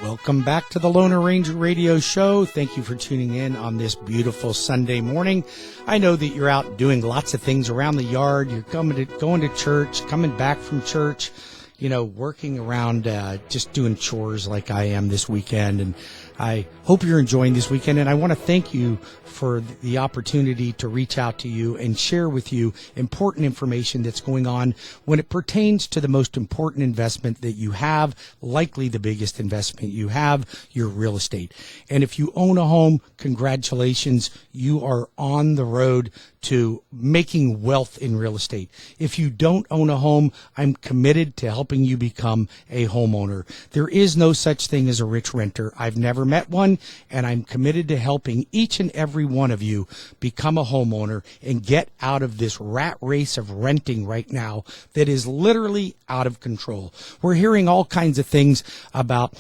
Welcome back to the Loner Ranger Radio Show. Thank you for tuning in on this beautiful Sunday morning. I know that you're out doing lots of things around the yard. You're going to church, coming back from church, working around, just doing chores like I am this weekend. And I hope you're enjoying this weekend, and I want to thank you for the opportunity to reach out to you and share with you important information that's going on when it pertains to the most important investment that you have, likely the biggest investment you have, your real estate. And if you own a home, congratulations, you are on the road to making wealth in real estate. If you don't own a home, I'm committed to helping you become a homeowner. There is no such thing as a rich renter. I've never met one, and I'm committed to helping each and every one of you become a homeowner and get out of this rat race of renting right now that is literally out of control. We're hearing all kinds of things about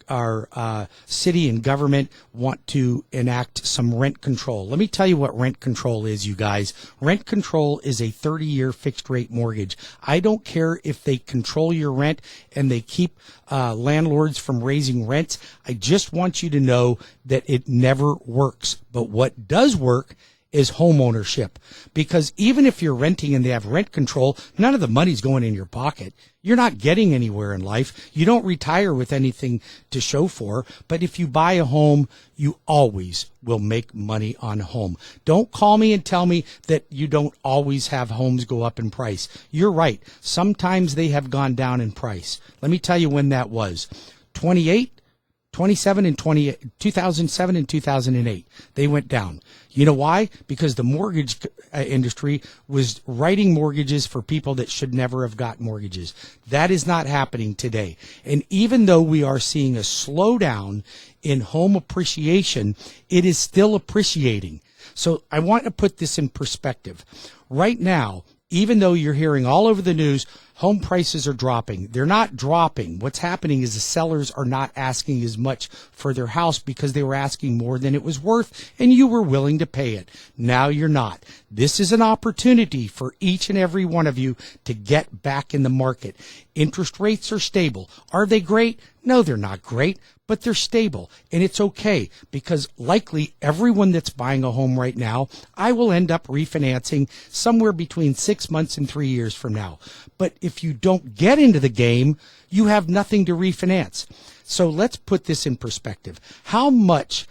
our city and government want to enact some rent control. Let me tell you what rent control is, you guys. Rent control is a 30-year fixed rate mortgage. I don't care if they control your rent and they keep landlords from raising rents. I just want you to know that it never works. But what does work is home ownership, because even if you're renting and they have rent control, none of the money's going in your pocket. You're not getting anywhere in life. You don't retire with anything to show for. But if you buy a home, you always will make money on a home. Don't call me and tell me that you don't always have homes go up in price. You're right. Sometimes they have gone down in price. Let me tell you when that was. 2007 and 2008, they went down. You know why? Because the mortgage industry was writing mortgages for people that should never have got mortgages. That is not happening today. And even though we are seeing a slowdown in home appreciation, it is still appreciating. So I want to put this in perspective. Right now, even though you're hearing all over the news, home prices are dropping. They're not dropping. What's happening is the sellers are not asking as much for their house because they were asking more than it was worth, and you were willing to pay it. Now you're not. This is an opportunity for each and every one of you to get back in the market. Interest rates are stable. Are they great? No, they're not great, but they're stable, and it's okay, because likely everyone that's buying a home right now, I will end up refinancing somewhere between 6 months and 3 years from now. But if you don't get into the game, you have nothing to refinance. So let's put this in perspective. How much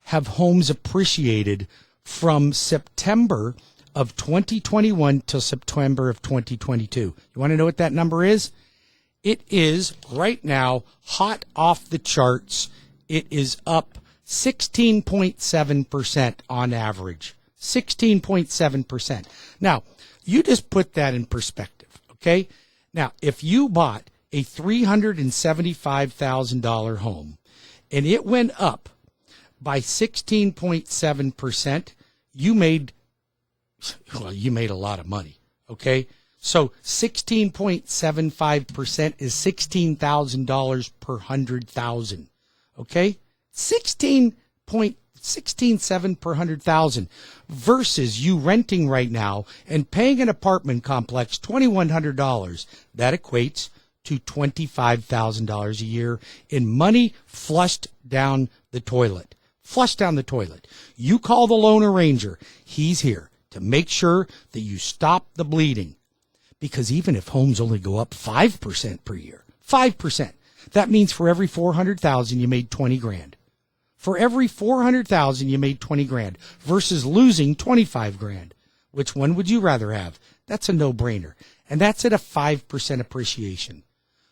have homes appreciated from September of 2021 till September of 2022? You want to know what that number is? It is right now hot off the charts. It is up 16.7% on average. 16.7%. Now, you just put that in perspective, okay? Now, if you bought a $375,000 home and it went up by 16.7%, you made a lot of money, okay? So 16.75% is $16,000 per 100,000. Okay? 16.167 per 100,000 versus you renting right now and paying an apartment complex $2,100. That equates to $25,000 a year in money flushed down the toilet. Flushed down the toilet. You call the Loner Ranger. He's here to make sure that you stop the bleeding. Because even if homes only go up 5% per year, 5%, that means for every 400,000 you made 20 grand. For every 400,000 you made 20 grand versus losing 25 grand. Which one would you rather have? That's a no-brainer. And that's at a 5% appreciation.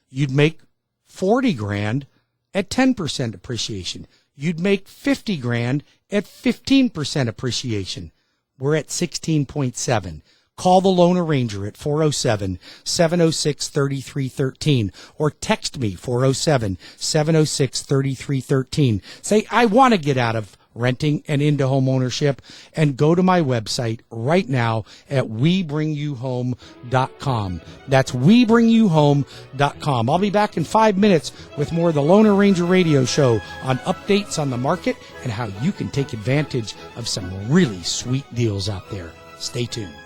You'd make 40 grand at 10% appreciation. You'd make 50 grand at 15% appreciation. We're at 16.7. Call the Loner Ranger at 407-706-3313 or text me 407-706-3313. Say, I want to get out of renting and into home ownership, and go to my website right now at WeBringYouHome.com. That's WeBringYouHome.com. I'll be back in 5 minutes with more of the Loner Ranger Radio Show on updates on the market and how you can take advantage of some really sweet deals out there. Stay tuned.